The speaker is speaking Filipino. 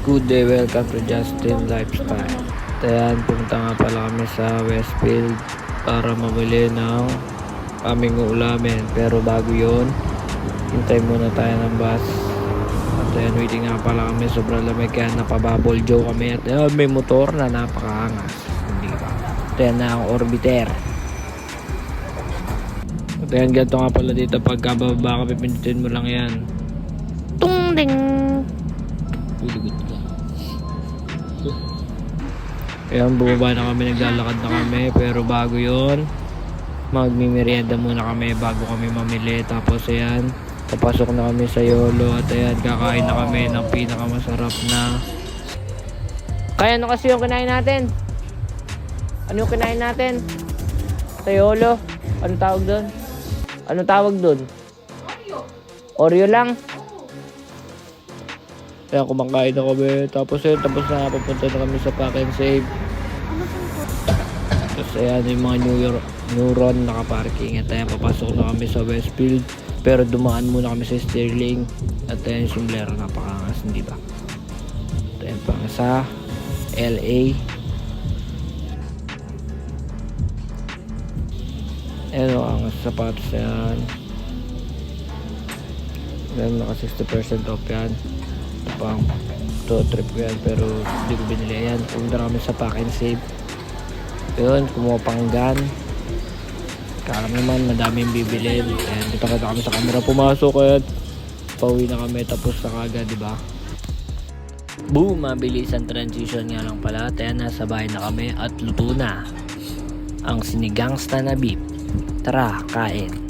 Good day, welcome to Justin Lifestyle. Ayan, pumunta nga pala kami sa Westfield para mamili ng aming ulamin. Pero bago yun, hintay muna tayo ng bus. At ayan, waiting nga pala kami. Sobrang lamig kaya napabubble joe kami. At ayan, may motor na napakaangas. Hindi ba? At ayan na ang orbiter. At ayan, ganito nga pala dito. Pagka bababa ka, pipindutin mo lang yan. Tung ding! Uligot ka. Ayan, bumaba na kami, naglalakad na kami. Pero bago yon, magmimerienda muna kami bago kami mamili. Tapos ayan, papasok na kami sa Yolo. At ayan, kakain na kami ng pinakamasarap na. Kaya ano kasi yung kinain natin? Ano yung kinain natin? Sa Yolo? Ano tawag doon? Ano tawag doon? Oreo. Oreo lang? Kaya kumakain na kami. Tapos yun, tapos na papunta na kami sa Pack and Save. Tapos ayan yung mga neuron nakaparking. At ayan, papasok na kami sa Westfield. Pero dumaan muna kami sa Sterling. At ayan yung sombrero, napakangas, hindi ba? At ayan pa nga sa LA. Ayan o, ang sapatos na yan. Ayan, naka 60% off yan. Pang to trip ko yan pero hindi ko binili. Ayan, pumunta kami sa Pack and Save. Yun, kumuha pang gun. Kala naman madaming bibilin. Ayan, dito kami sa camera, pumasok. Ayan, pauwi na kami, tapos na kagad, diba? Boom, mabilis ang transition nga lang pala. Ayan, nasa bahay na kami at luto na ang sinigangsta na beef. Tara, kain.